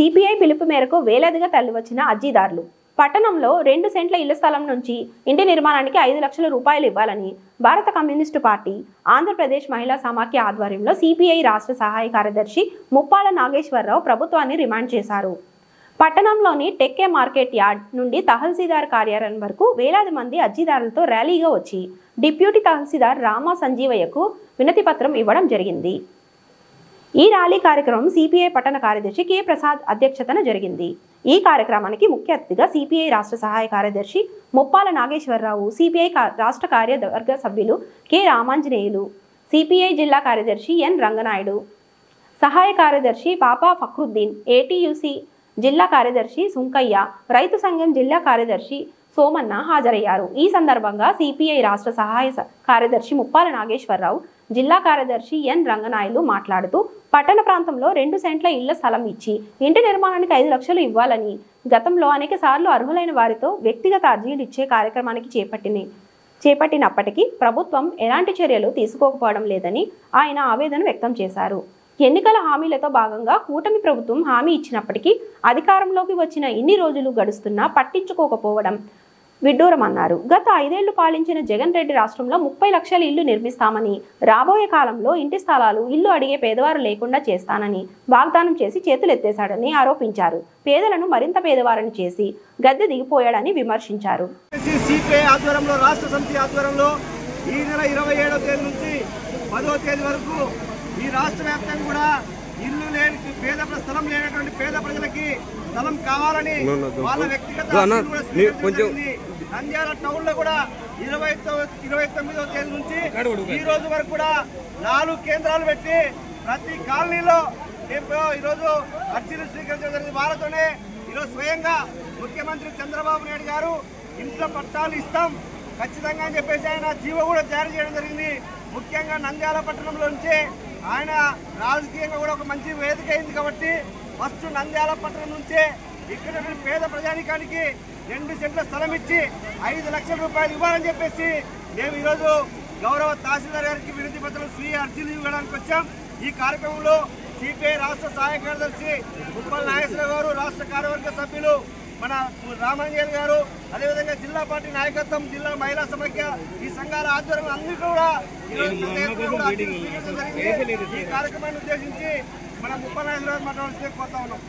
CPI పిలుపు మేరకు వేలాదిగా తరలివచ్చిన అర్జీదారులు. పట్టణంలో 2 సెంట్ల ఇళ్ల స్థలం నుంచి ఇంటి నిర్మాణానికి 5 లక్షల రూపాయలు ఇవ్వాలని భారత కమ్యూనిస్టు పార్టీ, ఆంధ్రప్రదేశ్ మహిళా సమాఖ్య ఆధ్వర్యంలో సిపిఐ రాష్ట్ర సహాయ కార్యదర్శి ముప్పాల నాగేశ్వరరావు ప్రభుత్వాన్ని డిమాండ్ చేశారు. పట్టణంలోని టెక్కే మార్కెట్ యార్డ్ నుండి తహసీల్దార్ కార్యాలయం వరకు వేలాది మంది అర్జీదారులతో ర్యాలీగా వచ్చి డిప్యూటీ తహసీల్దార్ రామా సంజీవయ్యకు వినతి పత్రం ఇవ్వడం జరిగింది. ఈ ర్యాలీ కార్యక్రమం సిపిఐ పట్టణ కార్యదర్శి కె ప్రసాద్ అధ్యక్షతన జరిగింది. ఈ కార్యక్రమానికి ముఖ్య అతిథిగా సిపిఐ రాష్ట్ర సహాయ కార్యదర్శి ముప్పాల నాగేశ్వరరావు, సిపిఐ రాష్ట్ర కార్యవర్గ సభ్యులు కె రామాంజనేయులు, సిపిఐ జిల్లా కార్యదర్శి ఎన్ రంగనాయుడు, సహాయ కార్యదర్శి పాపా ఫక్రుద్దీన్, ఏటీయూసీ జిల్లా కార్యదర్శి సుంకయ్య, రైతు సంఘం జిల్లా కార్యదర్శి సోమన్న హాజరయ్యారు. ఈ సందర్భంగా సిపిఐ రాష్ట్ర సహాయ కార్యదర్శి ముప్పాల నాగేశ్వరరావు, జిల్లా కార్యదర్శి ఎన్ రంగనాయులు మాట్లాడుతూ పట్టణ ప్రాంతంలో 2 సెంట్ల ఇళ్ల స్థలం ఇచ్చి ఇంటి నిర్మాణానికి 5 లక్షలు ఇవ్వాలని గతంలో అనేక సార్లు అర్హులైన వారితో వ్యక్తిగత అర్జీలు ఇచ్చే కార్యక్రమానికి చేపట్టినప్పటికీ ప్రభుత్వం ఎలాంటి చర్యలు తీసుకోకపోవడం లేదని ఆయన ఆవేదన వ్యక్తం చేశారు. ఎన్నికల హామీలతో భాగంగా కూటమి ప్రభుత్వం హామీ ఇచ్చినప్పటికీ అధికారంలోకి వచ్చిన ఇన్ని రోజులు గడుస్తున్నా పట్టించుకోకపోవడం విడ్డూరమన్నారు. గత 5 ఏళ్లు పాలించిన జగన్ రెడ్డి రాష్ట్రంలో 30 లక్షల ఇళ్లు నిర్మిస్తామని, రాబోయే కాలంలో ఇంటి స్థలాలు ఇల్లు అడిగే పేదవారు లేకుండా చేస్తానని వాగ్దానం చేసి చేతులెత్తేశాడని ఆరోపించారు. పేదలను మరింత పేదవారిని చేసి గద్దె దిగిపోయాడని విమర్శించారు. సిపిఐ ఆధ్వర్యంలో రాష్ట్ర సమితి ఆధ్వర్యంలో ఈ నెల 27వ తేదీ నుంచి 10వ తేదీ వరకు ఈ రాష్ట్ర వ్యాప్తంగా కూడా ఇల్లు లేని స్థలం లేనటువంటి పేద ప్రజలకి స్థలం కావాలని వాళ్ళ వ్యక్తిగత నంద్యాల టౌన్ లో కూడా 29వ తేదీ నుంచి ఈ రోజు వరకు కూడా 4 కేంద్రాలు పెట్టి ప్రతి కాలనీలో ఈరోజు అర్జీలు స్వీకరించడం జరిగింది. వాళ్ళతోనే ఈరోజు స్వయంగా ముఖ్యమంత్రి చంద్రబాబు నాయుడు గారు ఇంట్లో పట్టాలు ఇస్తాం ఖచ్చితంగా అని చెప్పేసి ఆయన జీవో కూడా జారీ చేయడం జరిగింది. ముఖ్యంగా నంద్యాల పట్టణంలో నుంచే ఆయన రాజకీయంగా కూడా ఒక మంచి వేదిక అయింది కాబట్టి ఫస్ట్ నంద్యాల పట్టణం నుంచే ఇక్కడ పేద ప్రజానికానికి 2 సెంట్ల స్థలం ఇచ్చి 5 లక్షల రూపాయలు ఇవ్వాలని చెప్పేసి మేము ఈరోజు గౌరవ తహసీల్దార్ గారికి వినతి పత్రం స్వీయ అర్జీలు ఇవ్వడానికి వచ్చాం. ఈ కార్యక్రమంలో సిపిఐ రాష్ట్ర సహాయ కార్యదర్శి ముప్పాల నాగేశ్వరరావు గారు, రాష్ట్ర కార్యవర్గ సభ్యులు మన రామాంజనేయులు గారు, అదేవిధంగా జిల్లా పార్టీ నాయకత్వం, జిల్లా మహిళా సమాఖ్య, ఈ సంఘాల ఆధ్వర్యంలో అందరూ కూడా ఈ కార్యక్రమాన్ని ఉద్దేశించి మన ముప్పాల నాగేశ్వరరావు గారు మాట్లాడుతూ పోతా ఉన్నాం.